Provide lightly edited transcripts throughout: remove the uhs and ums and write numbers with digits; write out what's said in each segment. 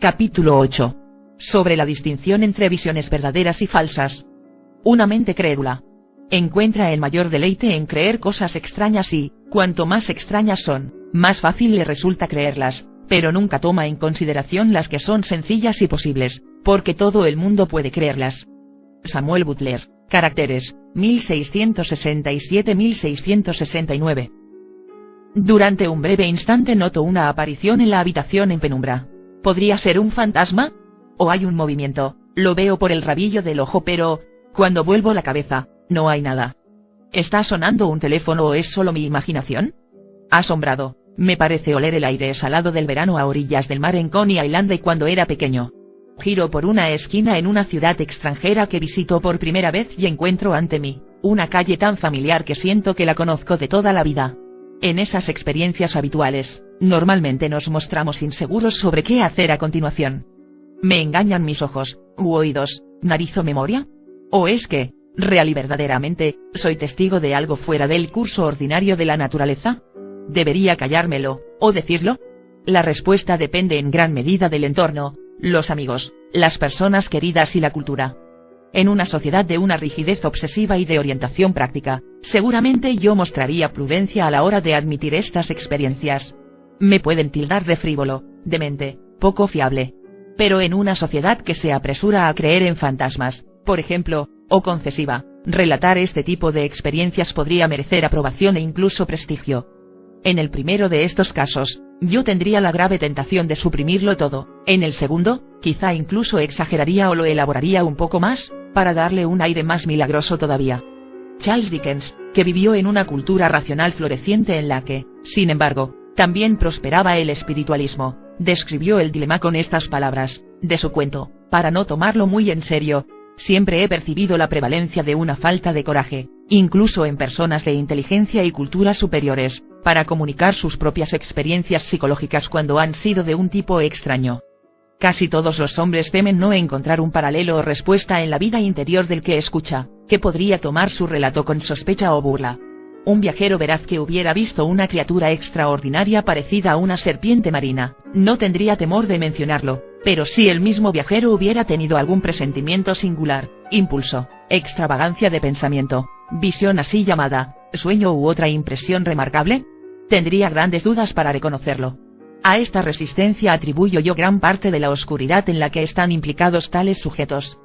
Capítulo 8. Sobre la distinción entre visiones verdaderas y falsas. Una mente crédula encuentra el mayor deleite en creer cosas extrañas y, cuanto más extrañas son, más fácil le resulta creerlas, pero nunca toma en consideración las que son sencillas y posibles, porque todo el mundo puede creerlas. Samuel Butler, Caracteres, 1667-1669. Durante un breve instante noto una aparición en la habitación en penumbra. ¿Podría ser un fantasma? ¿O hay un movimiento? Lo veo por el rabillo del ojo, pero, cuando vuelvo la cabeza, no hay nada. ¿Está sonando un teléfono o es solo mi imaginación? Asombrado, me parece oler el aire salado del verano a orillas del mar en Coney Island cuando era pequeño. Giro por una esquina en una ciudad extranjera que visito por primera vez y encuentro ante mí una calle tan familiar que siento que la conozco de toda la vida. En esas experiencias habituales, normalmente nos mostramos inseguros sobre qué hacer a continuación. ¿Me engañan mis ojos, u oídos, nariz o memoria? ¿O es que, real y verdaderamente, soy testigo de algo fuera del curso ordinario de la naturaleza? ¿Debería callármelo, o decirlo? La respuesta depende en gran medida del entorno, los amigos, las personas queridas y la cultura. En una sociedad de una rigidez obsesiva y de orientación práctica, seguramente yo mostraría prudencia a la hora de admitir estas experiencias. Me pueden tildar de frívolo, demente, poco fiable. Pero en una sociedad que se apresura a creer en fantasmas, por ejemplo, o concesiva, relatar este tipo de experiencias podría merecer aprobación e incluso prestigio. En el primero de estos casos, yo tendría la grave tentación de suprimirlo todo, en el segundo, quizá incluso exageraría o lo elaboraría un poco más, para darle un aire más milagroso todavía. Charles Dickens, que vivió en una cultura racional floreciente en la que, sin embargo, también prosperaba el espiritualismo, describió el dilema con estas palabras, de su cuento, para no tomarlo muy en serio: siempre he percibido la prevalencia de una falta de coraje, incluso en personas de inteligencia y cultura superiores, para comunicar sus propias experiencias psicológicas cuando han sido de un tipo extraño. Casi todos los hombres temen no encontrar un paralelo o respuesta en la vida interior del que escucha, que podría tomar su relato con sospecha o burla. Un viajero veraz que hubiera visto una criatura extraordinaria parecida a una serpiente marina, no tendría temor de mencionarlo, pero si el mismo viajero hubiera tenido algún presentimiento singular, impulso, extravagancia de pensamiento, visión así llamada, sueño u otra impresión remarcable, tendría grandes dudas para reconocerlo. A esta resistencia atribuyo yo gran parte de la oscuridad en la que están implicados tales sujetos.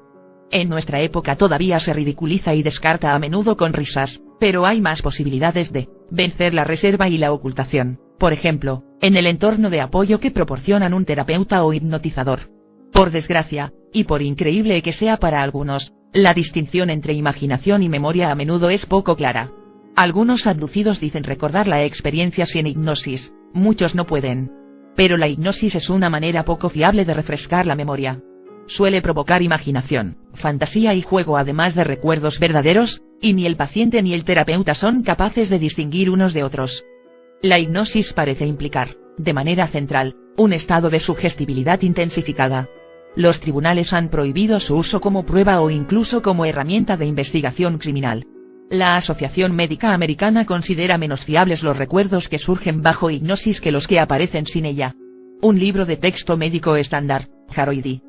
En nuestra época todavía se ridiculiza y descarta a menudo con risas, pero hay más posibilidades de vencer la reserva y la ocultación, por ejemplo, en el entorno de apoyo que proporcionan un terapeuta o hipnotizador. Por desgracia, y por increíble que sea para algunos, la distinción entre imaginación y memoria a menudo es poco clara. Algunos abducidos dicen recordar la experiencia sin hipnosis, muchos no pueden. Pero la hipnosis es una manera poco fiable de refrescar la memoria. Suele provocar imaginación, fantasía y juego además de recuerdos verdaderos, y ni el paciente ni el terapeuta son capaces de distinguir unos de otros. La hipnosis parece implicar, de manera central, un estado de sugestibilidad intensificada. Los tribunales han prohibido su uso como prueba o incluso como herramienta de investigación criminal. La Asociación Médica Americana considera menos fiables los recuerdos que surgen bajo hipnosis que los que aparecen sin ella. Un libro de texto médico estándar, Harold D.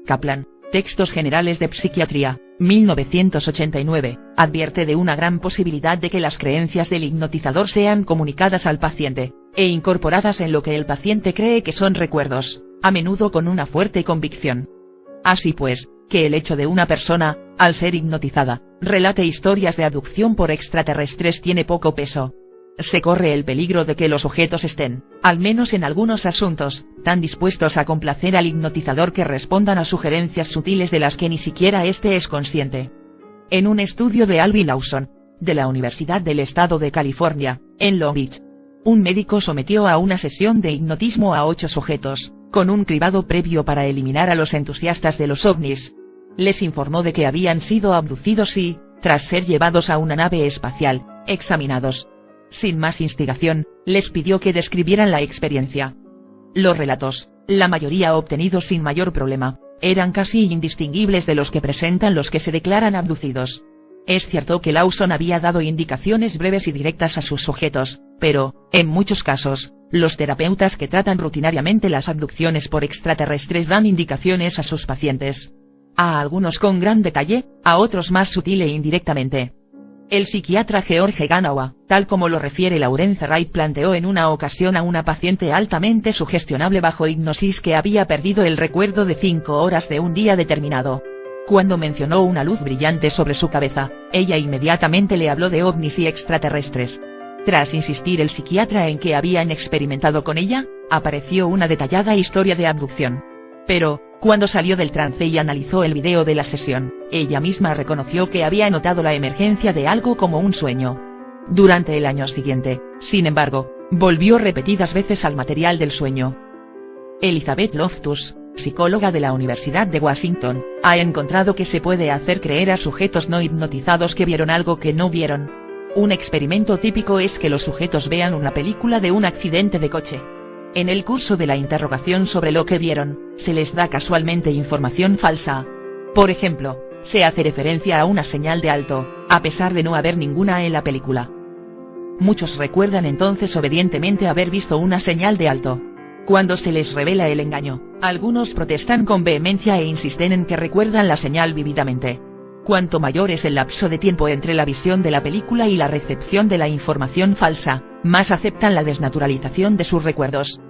Kaplan, Textos Generales de Psiquiatría, 1989, advierte de una gran posibilidad de que las creencias del hipnotizador sean comunicadas al paciente, e incorporadas en lo que el paciente cree que son recuerdos, a menudo con una fuerte convicción. Así pues, que el hecho de una persona, al ser hipnotizada, relate historias de abducción por extraterrestres tiene poco peso. Se corre el peligro de que los sujetos estén, al menos en algunos asuntos, tan dispuestos a complacer al hipnotizador que respondan a sugerencias sutiles de las que ni siquiera éste es consciente. En un estudio de Alvin Lawson, de la Universidad del Estado de California, en Long Beach, un médico sometió a una sesión de hipnotismo a 8 sujetos, con un cribado previo para eliminar a los entusiastas de los ovnis. Les informó de que habían sido abducidos y, tras ser llevados a una nave espacial, examinados. Sin más instigación, les pidió que describieran la experiencia. Los relatos, la mayoría obtenidos sin mayor problema, eran casi indistinguibles de los que presentan los que se declaran abducidos. Es cierto que Lawson había dado indicaciones breves y directas a sus sujetos, pero, en muchos casos, los terapeutas que tratan rutinariamente las abducciones por extraterrestres dan indicaciones a sus pacientes. A algunos con gran detalle, a otros más sutil e indirectamente. El psiquiatra George Ganawa, tal como lo refiere Laurence Wright, planteó en una ocasión a una paciente altamente sugestionable bajo hipnosis que había perdido el recuerdo de 5 horas de un día determinado. Cuando mencionó una luz brillante sobre su cabeza, ella inmediatamente le habló de ovnis y extraterrestres. Tras insistir el psiquiatra en que habían experimentado con ella, apareció una detallada historia de abducción. Pero, cuando salió del trance y analizó el video de la sesión, ella misma reconoció que había notado la emergencia de algo como un sueño. Durante el año siguiente, sin embargo, volvió repetidas veces al material del sueño. Elizabeth Loftus, psicóloga de la Universidad de Washington, ha encontrado que se puede hacer creer a sujetos no hipnotizados que vieron algo que no vieron. Un experimento típico es que los sujetos vean una película de un accidente de coche. En el curso de la interrogación sobre lo que vieron, se les da casualmente información falsa. Por ejemplo, se hace referencia a una señal de alto, a pesar de no haber ninguna en la película. Muchos recuerdan entonces obedientemente haber visto una señal de alto. Cuando se les revela el engaño, algunos protestan con vehemencia e insisten en que recuerdan la señal vívidamente. Cuanto mayor es el lapso de tiempo entre la visión de la película y la recepción de la información falsa, más aceptan la desnaturalización de sus recuerdos.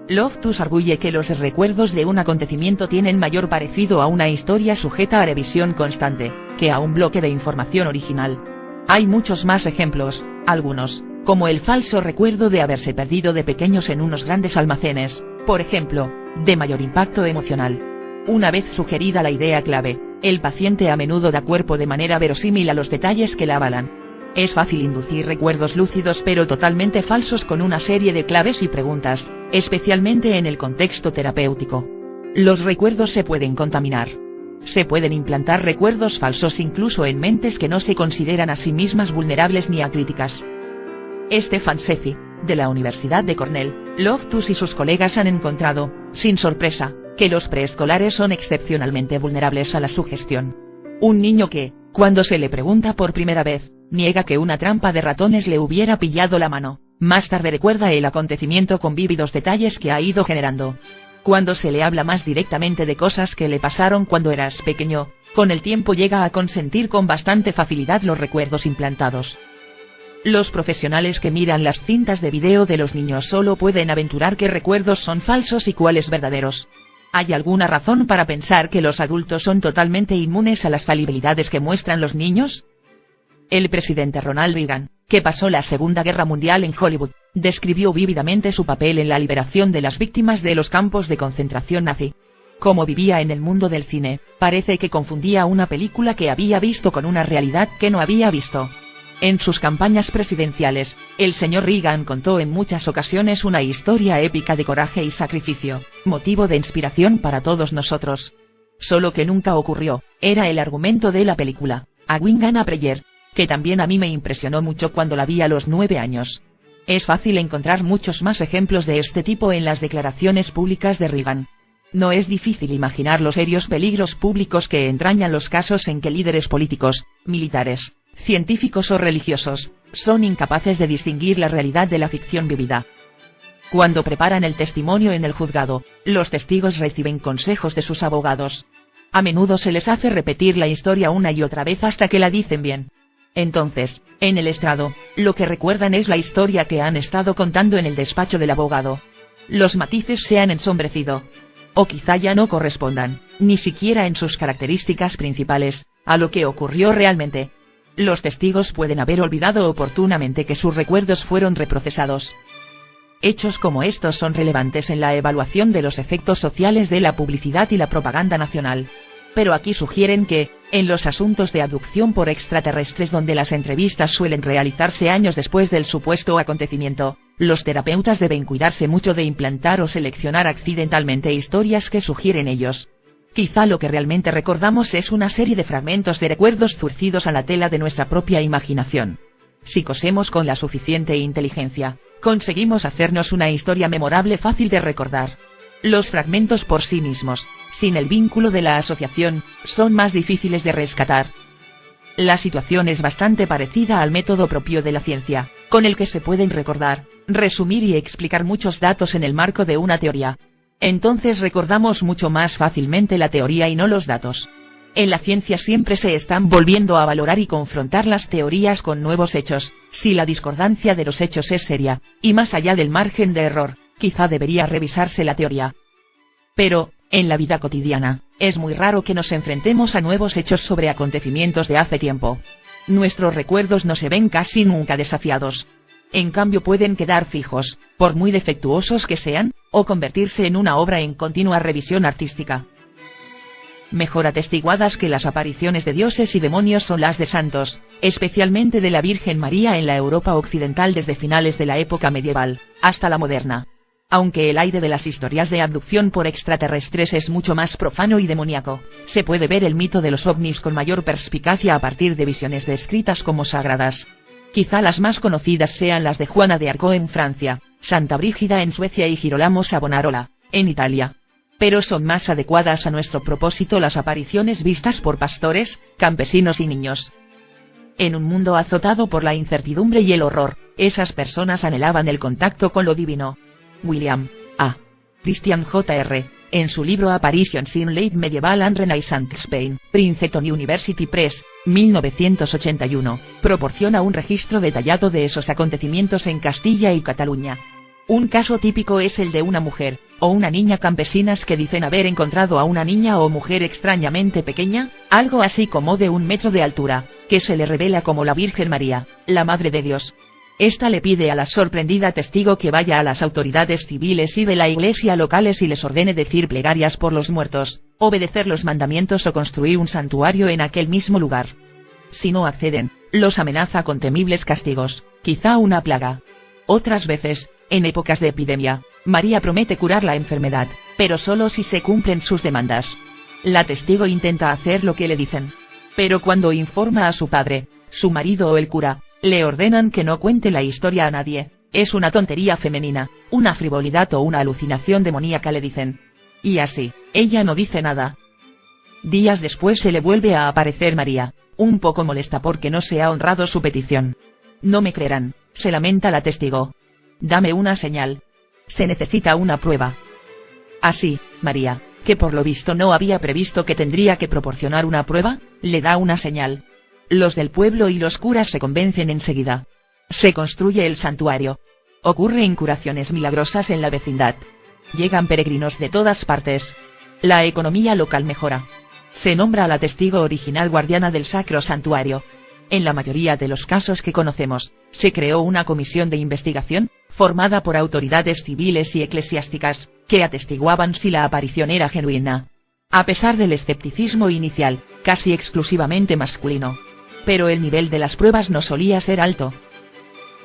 Loftus arguye que los recuerdos de un acontecimiento tienen mayor parecido a una historia sujeta a revisión constante, que a un bloque de información original. Hay muchos más ejemplos, algunos, como el falso recuerdo de haberse perdido de pequeños en unos grandes almacenes, por ejemplo, de mayor impacto emocional. Una vez sugerida la idea clave, el paciente a menudo da cuerpo de manera verosímil a los detalles que la avalan. Es fácil inducir recuerdos lúcidos pero totalmente falsos con una serie de claves y preguntas, especialmente en el contexto terapéutico. Los recuerdos se pueden contaminar. Se pueden implantar recuerdos falsos incluso en mentes que no se consideran a sí mismas vulnerables ni acríticas. Stefan Sethi, de la Universidad de Cornell, Loftus y sus colegas han encontrado, sin sorpresa, que los preescolares son excepcionalmente vulnerables a la sugestión. Un niño que, cuando se le pregunta por primera vez, niega que una trampa de ratones le hubiera pillado la mano, más tarde recuerda el acontecimiento con vívidos detalles que ha ido generando. Cuando se le habla más directamente de cosas que le pasaron cuando eras pequeño, con el tiempo llega a consentir con bastante facilidad los recuerdos implantados. Los profesionales que miran las cintas de video de los niños solo pueden aventurar qué recuerdos son falsos y cuáles verdaderos. ¿Hay alguna razón para pensar que los adultos son totalmente inmunes a las falibilidades que muestran los niños? El presidente Ronald Reagan, que pasó la Segunda Guerra Mundial en Hollywood, describió vívidamente su papel en la liberación de las víctimas de los campos de concentración nazi. Como vivía en el mundo del cine, parece que confundía una película que había visto con una realidad que no había visto. En sus campañas presidenciales, el señor Reagan contó en muchas ocasiones una historia épica de coraje y sacrificio, motivo de inspiración para todos nosotros. Solo que nunca ocurrió, era el argumento de la película, A Wingana Prayer, que también a mí me impresionó mucho cuando la vi a los 9 años. Es fácil encontrar muchos más ejemplos de este tipo en las declaraciones públicas de Reagan. No es difícil imaginar los serios peligros públicos que entrañan los casos en que líderes políticos, militares, científicos o religiosos, son incapaces de distinguir la realidad de la ficción vivida. Cuando preparan el testimonio en el juzgado, los testigos reciben consejos de sus abogados. A menudo se les hace repetir la historia una y otra vez hasta que la dicen bien. Entonces, en el estrado, lo que recuerdan es la historia que han estado contando en el despacho del abogado. Los matices se han ensombrecido. O quizá ya no correspondan, ni siquiera en sus características principales, a lo que ocurrió realmente. Los testigos pueden haber olvidado oportunamente que sus recuerdos fueron reprocesados. Hechos como estos son relevantes en la evaluación de los efectos sociales de la publicidad y la propaganda nacional. Pero aquí sugieren que, en los asuntos de abducción por extraterrestres donde las entrevistas suelen realizarse años después del supuesto acontecimiento, los terapeutas deben cuidarse mucho de implantar o seleccionar accidentalmente historias que sugieren ellos. Quizá lo que realmente recordamos es una serie de fragmentos de recuerdos zurcidos a la tela de nuestra propia imaginación. Si cosemos con la suficiente inteligencia, conseguimos hacernos una historia memorable fácil de recordar. Los fragmentos por sí mismos, sin el vínculo de la asociación, son más difíciles de rescatar. La situación es bastante parecida al método propio de la ciencia, con el que se pueden recordar, resumir y explicar muchos datos en el marco de una teoría. Entonces recordamos mucho más fácilmente la teoría y no los datos. En la ciencia siempre se están volviendo a valorar y confrontar las teorías con nuevos hechos, si la discordancia de los hechos es seria, y más allá del margen de error, quizá debería revisarse la teoría. Pero, en la vida cotidiana, es muy raro que nos enfrentemos a nuevos hechos sobre acontecimientos de hace tiempo. Nuestros recuerdos no se ven casi nunca desafiados. En cambio pueden quedar fijos, por muy defectuosos que sean, o convertirse en una obra en continua revisión artística. Mejor atestiguadas que las apariciones de dioses y demonios son las de santos, especialmente de la Virgen María en la Europa occidental desde finales de la época medieval, hasta la moderna. Aunque el aire de las historias de abducción por extraterrestres es mucho más profano y demoníaco, se puede ver el mito de los ovnis con mayor perspicacia a partir de visiones descritas como sagradas. Quizá las más conocidas sean las de Juana de Arco en Francia, Santa Brígida en Suecia y Girolamo Savonarola, en Italia. Pero son más adecuadas a nuestro propósito las apariciones vistas por pastores, campesinos y niños. En un mundo azotado por la incertidumbre y el horror, esas personas anhelaban el contacto con lo divino. William A. Christian Jr., en su libro Apparitions in Late Medieval and Renaissance Spain, Princeton University Press, 1981, proporciona un registro detallado de esos acontecimientos en Castilla y Cataluña. Un caso típico es el de una mujer, o una niña campesinas que dicen haber encontrado a una niña o mujer extrañamente pequeña, algo así como de 1 metro de altura, que se le revela como la Virgen María, la Madre de Dios. Esta le pide a la sorprendida testigo que vaya a las autoridades civiles y de la iglesia locales y les ordene decir plegarias por los muertos, obedecer los mandamientos o construir un santuario en aquel mismo lugar. Si no acceden, los amenaza con temibles castigos, quizá una plaga. Otras veces, en épocas de epidemia, María promete curar la enfermedad, pero solo si se cumplen sus demandas. La testigo intenta hacer lo que le dicen. Pero cuando informa a su padre, su marido o el cura, le ordenan que no cuente la historia a nadie, es una tontería femenina, una frivolidad o una alucinación demoníaca le dicen. Y así, ella no dice nada. Días después se le vuelve a aparecer María, un poco molesta porque no se ha honrado su petición. No me creerán, se lamenta la testigo. Dame una señal. Se necesita una prueba. Así, María, que por lo visto no había previsto que tendría que proporcionar una prueba, le da una señal. Los del pueblo y los curas se convencen enseguida. Se construye el santuario. Ocurren curaciones milagrosas en la vecindad. Llegan peregrinos de todas partes. La economía local mejora. Se nombra a la testigo original guardiana del sacro santuario. En la mayoría de los casos que conocemos, se creó una comisión de investigación, formada por autoridades civiles y eclesiásticas, que atestiguaban si la aparición era genuina. A pesar del escepticismo inicial, casi exclusivamente masculino. Pero el nivel de las pruebas no solía ser alto.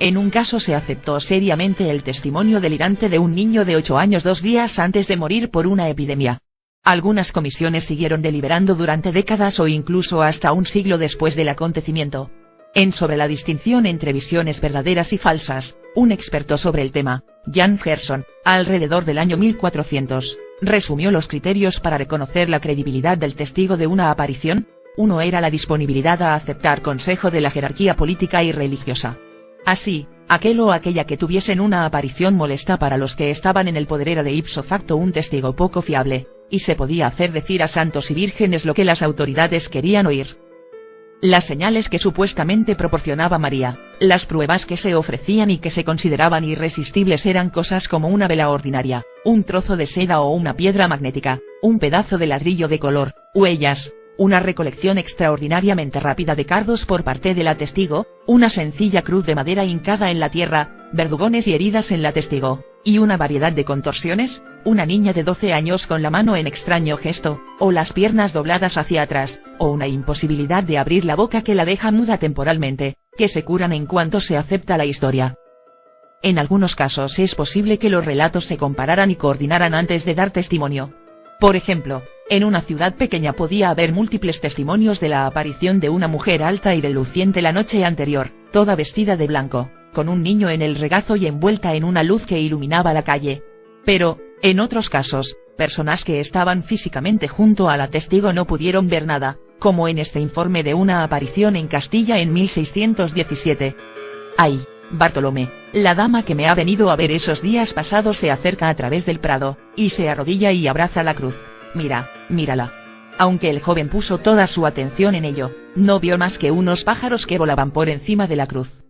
En un caso se aceptó seriamente el testimonio delirante de un niño de 8 años 2 días antes de morir por una epidemia. Algunas comisiones siguieron deliberando durante décadas o incluso hasta un siglo después del acontecimiento. En Sobre la distinción entre visiones verdaderas y falsas, un experto sobre el tema, Jan Gerson, alrededor del año 1400, resumió los criterios para reconocer la credibilidad del testigo de una aparición. Uno era la disponibilidad a aceptar consejo de la jerarquía política y religiosa. Así, aquel o aquella que tuviesen una aparición molesta para los que estaban en el poder era de ipso facto un testigo poco fiable, y se podía hacer decir a santos y vírgenes lo que las autoridades querían oír. Las señales que supuestamente proporcionaba María, las pruebas que se ofrecían y que se consideraban irresistibles eran cosas como una vela ordinaria, un trozo de seda o una piedra magnética, un pedazo de ladrillo de color, huellas, una recolección extraordinariamente rápida de cardos por parte de la testigo, una sencilla cruz de madera hincada en la tierra, verdugones y heridas en la testigo, y una variedad de contorsiones, una niña de 12 años con la mano en extraño gesto, o las piernas dobladas hacia atrás, o una imposibilidad de abrir la boca que la deja muda temporalmente, que se curan en cuanto se acepta la historia. En algunos casos es posible que los relatos se compararan y coordinaran antes de dar testimonio. Por ejemplo, en una ciudad pequeña podía haber múltiples testimonios de la aparición de una mujer alta y reluciente la noche anterior, toda vestida de blanco, con un niño en el regazo y envuelta en una luz que iluminaba la calle. Pero, en otros casos, personas que estaban físicamente junto a la testigo no pudieron ver nada, como en este informe de una aparición en Castilla en 1617. ¡Ay, Bartolomé! La dama que me ha venido a ver esos días pasados se acerca a través del prado, y se arrodilla y abraza la cruz. Mira, mírala. Aunque el joven puso toda su atención en ello, no vio más que unos pájaros que volaban por encima de la cruz.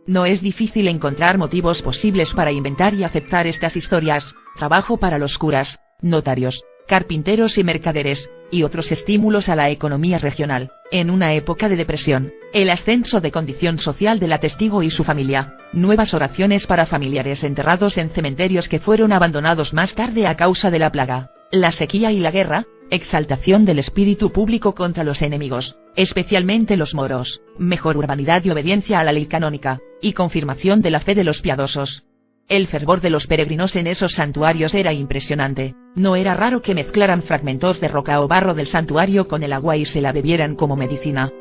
No es difícil encontrar motivos posibles para inventar y aceptar estas historias: trabajo para los curas, notarios, carpinteros y mercaderes, y otros estímulos a la economía regional, en una época de depresión, el ascenso de condición social del testigo y su familia, nuevas oraciones para familiares enterrados en cementerios que fueron abandonados más tarde a causa de la plaga, la sequía y la guerra, exaltación del espíritu público contra los enemigos, especialmente los moros, mejor urbanidad y obediencia a la ley canónica, y confirmación de la fe de los piadosos. El fervor de los peregrinos en esos santuarios era impresionante, no era raro que mezclaran fragmentos de roca o barro del santuario con el agua y se la bebieran como medicina.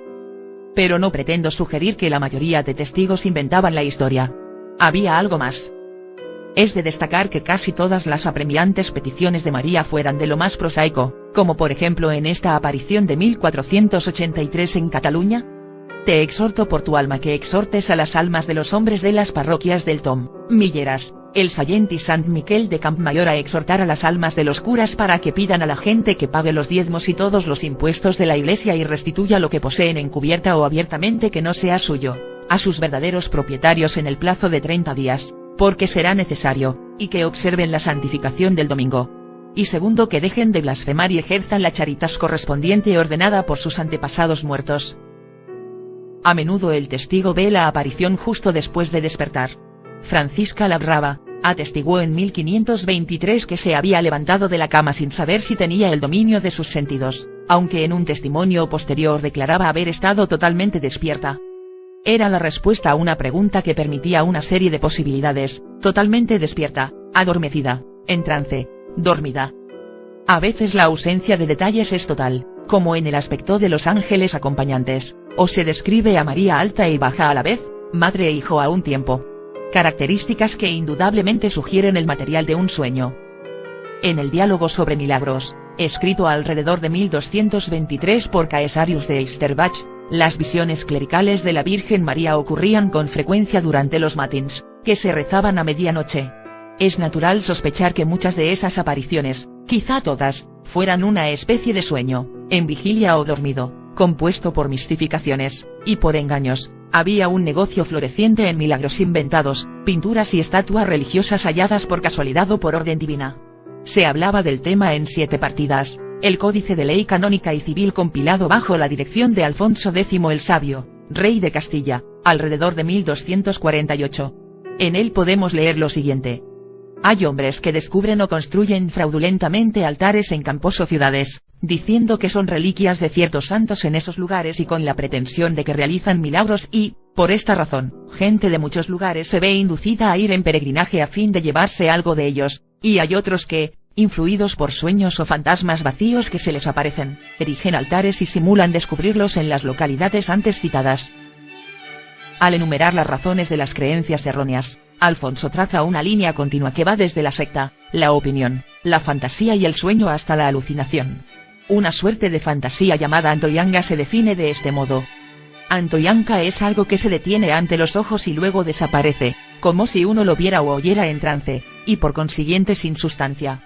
Pero no pretendo sugerir que la mayoría de testigos inventaban la historia. Había algo más. Es de destacar que casi todas las apremiantes peticiones de María fueran de lo más prosaico, como por ejemplo en esta aparición de 1483 en Cataluña. Te exhorto por tu alma que exhortes a las almas de los hombres de las parroquias del Tom, Milleras, El Sallent y Sant Miquel de Campmayor a exhortar a las almas de los curas para que pidan a la gente que pague los diezmos y todos los impuestos de la Iglesia y restituya lo que poseen encubierta o abiertamente que no sea suyo, a sus verdaderos propietarios en el plazo de 30 días, porque será necesario, y que observen la santificación del domingo. Y segundo, que dejen de blasfemar y ejerzan la charitas correspondiente ordenada por sus antepasados muertos. A menudo el testigo ve la aparición justo después de despertar. Francisca Labrava atestiguó en 1523 que se había levantado de la cama sin saber si tenía el dominio de sus sentidos, aunque en un testimonio posterior declaraba haber estado totalmente despierta. Era la respuesta a una pregunta que permitía una serie de posibilidades: totalmente despierta, adormecida, en trance, dormida. A veces la ausencia de detalles es total, como en el aspecto de los ángeles acompañantes, o se describe a María alta y baja a la vez, madre e hijo a un tiempo. Características que indudablemente sugieren el material de un sueño. En el diálogo sobre milagros, escrito alrededor de 1223 por Caesarius de Eisterbach, las visiones clericales de la Virgen María ocurrían con frecuencia durante los matins, que se rezaban a medianoche. Es natural sospechar que muchas de esas apariciones, quizá todas, fueran una especie de sueño, en vigilia o dormido, compuesto por mistificaciones, y por engaños. Había un negocio floreciente en milagros inventados, pinturas y estatuas religiosas halladas por casualidad o por orden divina. Se hablaba del tema en 7 partidas, el Códice de Ley Canónica y Civil compilado bajo la dirección de Alfonso X el Sabio, rey de Castilla, alrededor de 1248. En él podemos leer lo siguiente. Hay hombres que descubren o construyen fraudulentamente altares en campos o ciudades, diciendo que son reliquias de ciertos santos en esos lugares y con la pretensión de que realizan milagros y, por esta razón, gente de muchos lugares se ve inducida a ir en peregrinaje a fin de llevarse algo de ellos, y hay otros que, influidos por sueños o fantasmas vacíos que se les aparecen, erigen altares y simulan descubrirlos en las localidades antes citadas. Al enumerar las razones de las creencias erróneas, Alfonso traza una línea continua que va desde la secta, la opinión, la fantasía y el sueño hasta la alucinación. Una suerte de fantasía llamada antoyanca se define de este modo. Antoyanca es algo que se detiene ante los ojos y luego desaparece, como si uno lo viera o oyera en trance, y por consiguiente sin sustancia.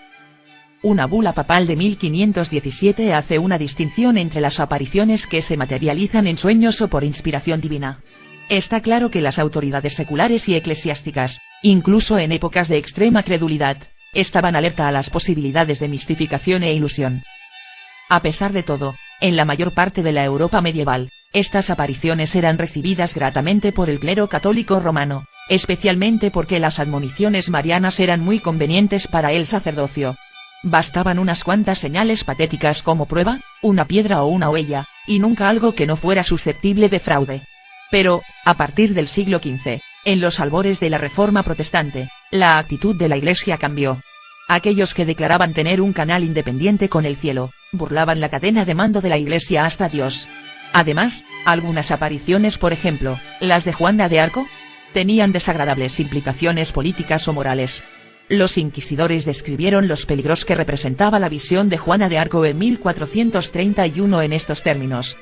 Una bula papal de 1517 hace una distinción entre las apariciones que se materializan en sueños o por inspiración divina. Está claro que las autoridades seculares y eclesiásticas, incluso en épocas de extrema credulidad, estaban alerta a las posibilidades de mistificación e ilusión. A pesar de todo, en la mayor parte de la Europa medieval, estas apariciones eran recibidas gratamente por el clero católico romano, especialmente porque las admoniciones marianas eran muy convenientes para el sacerdocio. Bastaban unas cuantas señales patéticas como prueba, una piedra o una huella, y nunca algo que no fuera susceptible de fraude. Pero, a partir del siglo XV, en los albores de la Reforma protestante, la actitud de la Iglesia cambió. Aquellos que declaraban tener un canal independiente con el cielo, burlaban la cadena de mando de la Iglesia hasta Dios. Además, algunas apariciones, por ejemplo, las de Juana de Arco, tenían desagradables implicaciones políticas o morales. Los inquisidores describieron los peligros que representaba la visión de Juana de Arco en 1431 en estos términos.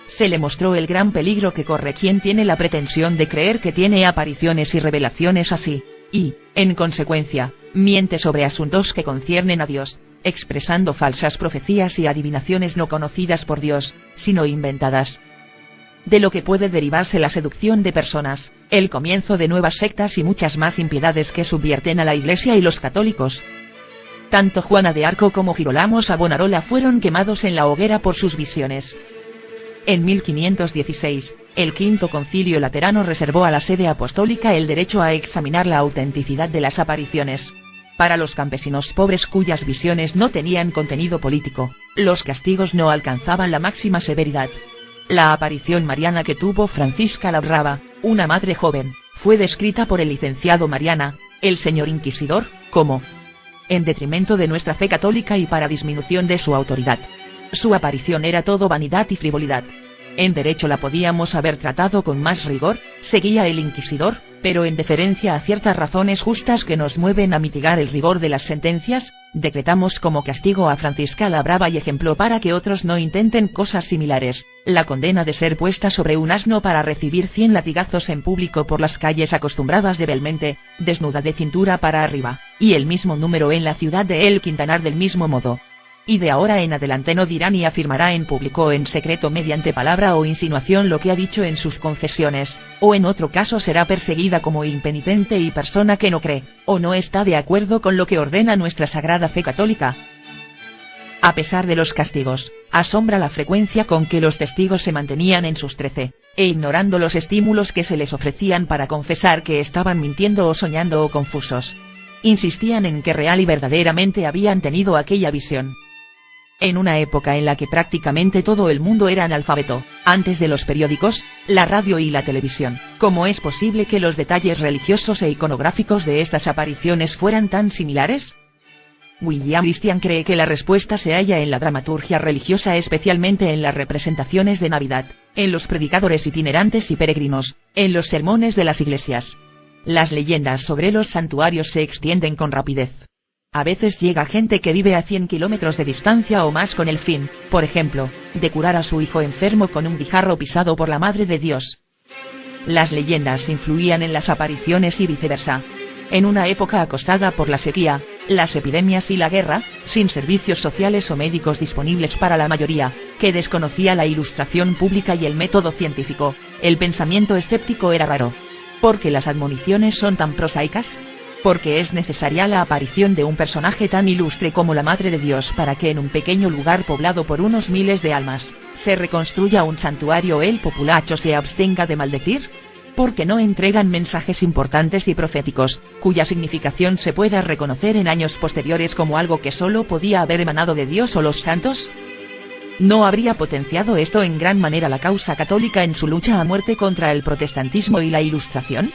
Se le mostró el gran peligro que corre quien tiene la pretensión de creer que tiene apariciones y revelaciones así, y, en consecuencia, miente sobre asuntos que conciernen a Dios, expresando falsas profecías y adivinaciones no conocidas por Dios, sino inventadas. De lo que puede derivarse la seducción de personas, el comienzo de nuevas sectas y muchas más impiedades que subvierten a la Iglesia y los católicos. Tanto Juana de Arco como Girolamo Savonarola fueron quemados en la hoguera por sus visiones. En 1516, el Quinto Concilio Laterano reservó a la sede apostólica el derecho a examinar la autenticidad de las apariciones. Para los campesinos pobres cuyas visiones no tenían contenido político, los castigos no alcanzaban la máxima severidad. La aparición mariana que tuvo Francisca Labrava, una madre joven, fue descrita por el licenciado Mariana, el señor inquisidor, como en detrimento de nuestra fe católica y para disminución de su autoridad. Su aparición era todo vanidad y frivolidad. En derecho la podíamos haber tratado con más rigor, seguía el inquisidor, pero en deferencia a ciertas razones justas que nos mueven a mitigar el rigor de las sentencias, decretamos como castigo a Francisca Labrava y ejemplo para que otros no intenten cosas similares, la condena de ser puesta sobre un asno para recibir 100 latigazos en público por las calles acostumbradas de Belmonte, desnuda de cintura para arriba, y el mismo número en la ciudad de El Quintanar del mismo modo. Y de ahora en adelante no dirá ni afirmará en público o en secreto mediante palabra o insinuación lo que ha dicho en sus confesiones, o en otro caso será perseguida como impenitente y persona que no cree, o no está de acuerdo con lo que ordena nuestra sagrada fe católica. A pesar de los castigos, asombra la frecuencia con que los testigos se mantenían en sus 13, e ignorando los estímulos que se les ofrecían para confesar que estaban mintiendo o soñando o confusos. Insistían en que real y verdaderamente habían tenido aquella visión. En una época en la que prácticamente todo el mundo era analfabeto, antes de los periódicos, la radio y la televisión, ¿cómo es posible que los detalles religiosos e iconográficos de estas apariciones fueran tan similares? William Christian cree que la respuesta se halla en la dramaturgia religiosa, especialmente en las representaciones de Navidad, en los predicadores itinerantes y peregrinos, en los sermones de las iglesias. Las leyendas sobre los santuarios se extienden con rapidez. A veces llega gente que vive a 100 kilómetros de distancia o más con el fin, por ejemplo, de curar a su hijo enfermo con un guijarro pisado por la Madre de Dios. Las leyendas influían en las apariciones y viceversa. En una época acosada por la sequía, las epidemias y la guerra, sin servicios sociales o médicos disponibles para la mayoría, que desconocía la ilustración pública y el método científico, el pensamiento escéptico era raro. ¿Por qué las admoniciones son tan prosaicas? Porque es necesaria la aparición de un personaje tan ilustre como la Madre de Dios para que en un pequeño lugar poblado por unos miles de almas, se reconstruya un santuario o el populacho se abstenga de maldecir. Porque no entregan mensajes importantes y proféticos, cuya significación se pueda reconocer en años posteriores como algo que solo podía haber emanado de Dios o los santos. ¿No habría potenciado esto en gran manera la causa católica en su lucha a muerte contra el protestantismo y la Ilustración?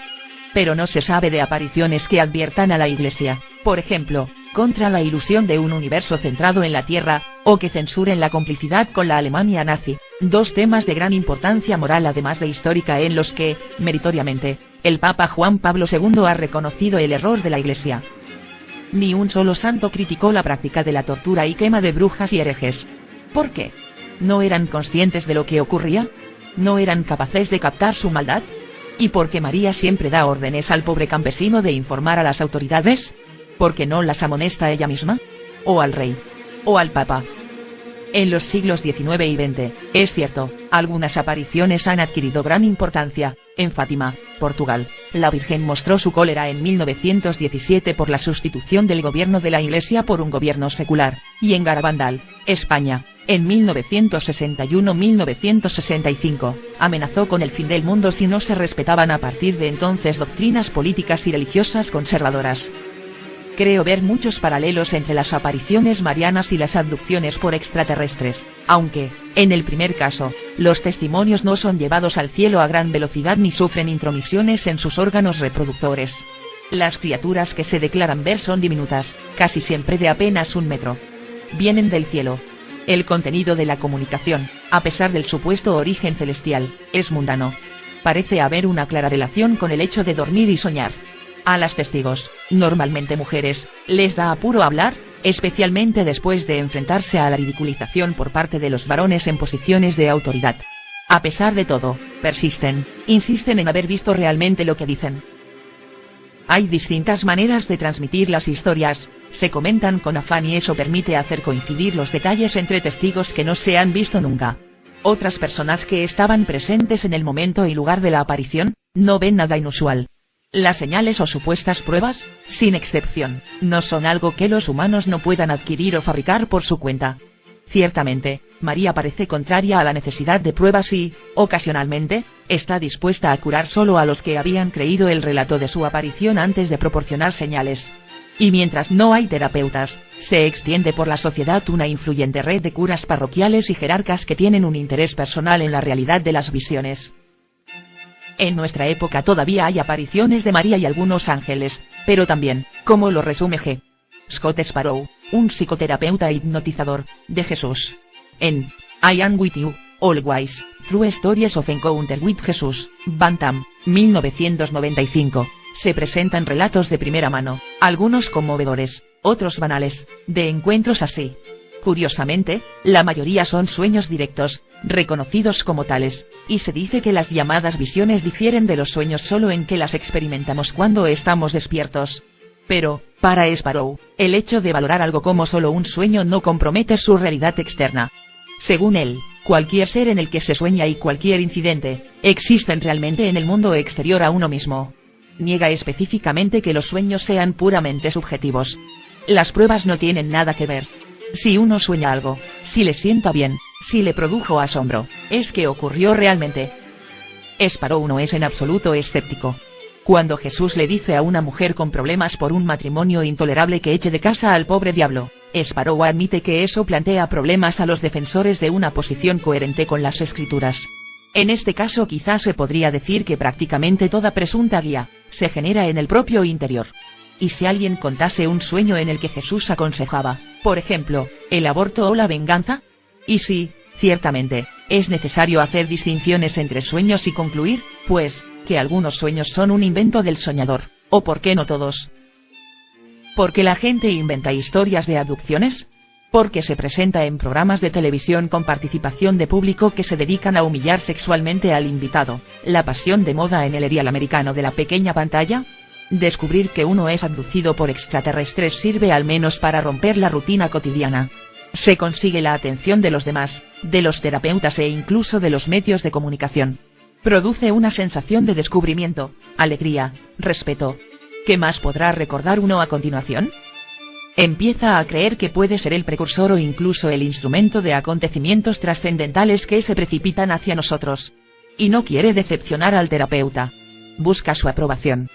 Pero no se sabe de apariciones que adviertan a la Iglesia, por ejemplo, contra la ilusión de un universo centrado en la Tierra, o que censuren la complicidad con la Alemania nazi, dos temas de gran importancia moral además de histórica en los que, meritoriamente, el Papa Juan Pablo II ha reconocido el error de la Iglesia. Ni un solo santo criticó la práctica de la tortura y quema de brujas y herejes. ¿Por qué? ¿No eran conscientes de lo que ocurría? ¿No eran capaces de captar su maldad? ¿Y por qué María siempre da órdenes al pobre campesino de informar a las autoridades? ¿Por qué no las amonesta ella misma? ¿O al rey? ¿O al papa? En los siglos XIX y XX, es cierto, algunas apariciones han adquirido gran importancia. En Fátima, Portugal, la Virgen mostró su cólera en 1917 por la sustitución del gobierno de la Iglesia por un gobierno secular, y en Garabandal, España, en 1961-1965, amenazó con el fin del mundo si no se respetaban a partir de entonces doctrinas políticas y religiosas conservadoras. Creo ver muchos paralelos entre las apariciones marianas y las abducciones por extraterrestres, aunque, en el primer caso, los testimonios no son llevados al cielo a gran velocidad ni sufren intromisiones en sus órganos reproductores. Las criaturas que se declaran ver son diminutas, casi siempre de apenas 1 metro. Vienen del cielo. El contenido de la comunicación, a pesar del supuesto origen celestial, es mundano. Parece haber una clara relación con el hecho de dormir y soñar. A las testigos, normalmente mujeres, les da apuro hablar, especialmente después de enfrentarse a la ridiculización por parte de los varones en posiciones de autoridad. A pesar de todo, persisten, insisten en haber visto realmente lo que dicen. Hay distintas maneras de transmitir las historias, se comentan con afán y eso permite hacer coincidir los detalles entre testigos que no se han visto nunca. Otras personas que estaban presentes en el momento y lugar de la aparición, no ven nada inusual. Las señales o supuestas pruebas, sin excepción, no son algo que los humanos no puedan adquirir o fabricar por su cuenta. Ciertamente, María parece contraria a la necesidad de pruebas y, ocasionalmente, está dispuesta a curar solo a los que habían creído el relato de su aparición antes de proporcionar señales. Y mientras no hay terapeutas, se extiende por la sociedad una influyente red de curas parroquiales y jerarcas que tienen un interés personal en la realidad de las visiones. En nuestra época todavía hay apariciones de María y algunos ángeles, pero también, como lo resume G. Scott Sparrow, un psicoterapeuta hipnotizador, de Jesús. En I Am With You, Always, True Stories of Encounters with Jesus, Bantam, 1995, se presentan relatos de primera mano, algunos conmovedores, otros banales, de encuentros así. Curiosamente, la mayoría son sueños directos, reconocidos como tales, y se dice que las llamadas visiones difieren de los sueños solo en que las experimentamos cuando estamos despiertos. Pero, para Sparrow, el hecho de valorar algo como solo un sueño no compromete su realidad externa. Según él, cualquier ser en el que se sueña y cualquier incidente, existen realmente en el mundo exterior a uno mismo. Niega específicamente que los sueños sean puramente subjetivos. Las pruebas no tienen nada que ver. Si uno sueña algo, si le sienta bien, si le produjo asombro, es que ocurrió realmente. Sparrow no es en absoluto escéptico. Cuando Jesús le dice a una mujer con problemas por un matrimonio intolerable que eche de casa al pobre diablo, Sparrow admite que eso plantea problemas a los defensores de una posición coherente con las escrituras. En este caso quizás se podría decir que prácticamente toda presunta guía, se genera en el propio interior. Y si alguien contase un sueño en el que Jesús aconsejaba, por ejemplo, el aborto o la venganza? Y sí, ciertamente, es necesario hacer distinciones entre sueños y concluir, pues, que algunos sueños son un invento del soñador, o por qué no todos. ¿Por qué la gente inventa historias de abducciones? Porque se presenta en programas de televisión con participación de público que se dedican a humillar sexualmente al invitado, la pasión de moda en el erial americano de la pequeña pantalla. Descubrir que uno es abducido por extraterrestres sirve al menos para romper la rutina cotidiana. Se consigue la atención de los demás, de los terapeutas e incluso de los medios de comunicación. Produce una sensación de descubrimiento, alegría, respeto. ¿Qué más podrá recordar uno a continuación? Empieza a creer que puede ser el precursor o incluso el instrumento de acontecimientos trascendentales que se precipitan hacia nosotros. Y no quiere decepcionar al terapeuta. Busca su aprobación.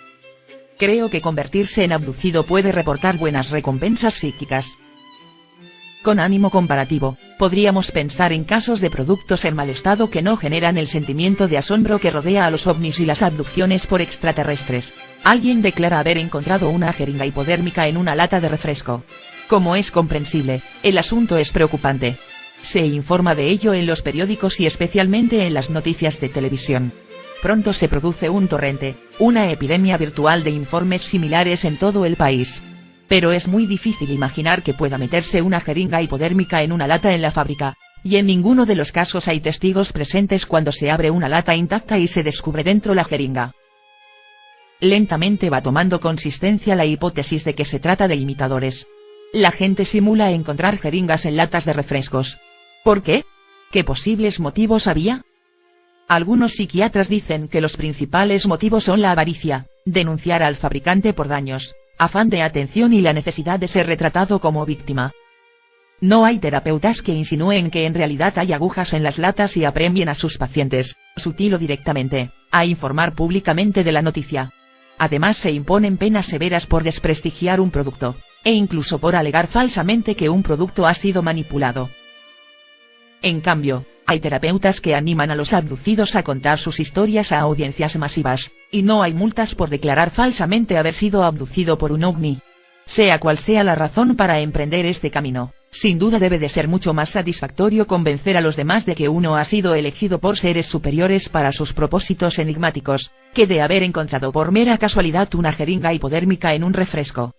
Creo que convertirse en abducido puede reportar buenas recompensas psíquicas. Con ánimo comparativo, podríamos pensar en casos de productos en mal estado que no generan el sentimiento de asombro que rodea a los ovnis y las abducciones por extraterrestres. Alguien declara haber encontrado una jeringa hipodérmica en una lata de refresco. Como es comprensible, el asunto es preocupante. Se informa de ello en los periódicos y especialmente en las noticias de televisión. Pronto se produce un torrente, una epidemia virtual de informes similares en todo el país. Pero es muy difícil imaginar que pueda meterse una jeringa hipodérmica en una lata en la fábrica, y en ninguno de los casos hay testigos presentes cuando se abre una lata intacta y se descubre dentro la jeringa. Lentamente va tomando consistencia la hipótesis de que se trata de imitadores. La gente simula encontrar jeringas en latas de refrescos. ¿Por qué? ¿Qué posibles motivos había? Algunos psiquiatras dicen que los principales motivos son la avaricia, denunciar al fabricante por daños, afán de atención y la necesidad de ser retratado como víctima. No hay terapeutas que insinúen que en realidad hay agujas en las latas y apremien a sus pacientes, sutil o directamente, a informar públicamente de la noticia. Además se imponen penas severas por desprestigiar un producto, e incluso por alegar falsamente que un producto ha sido manipulado. En cambio, hay terapeutas que animan a los abducidos a contar sus historias a audiencias masivas, y no hay multas por declarar falsamente haber sido abducido por un ovni. Sea cual sea la razón para emprender este camino, Sin duda debe de ser mucho más satisfactorio convencer a los demás de que uno ha sido elegido por seres superiores para sus propósitos enigmáticos, que de haber encontrado por mera casualidad una jeringa hipodérmica en un refresco.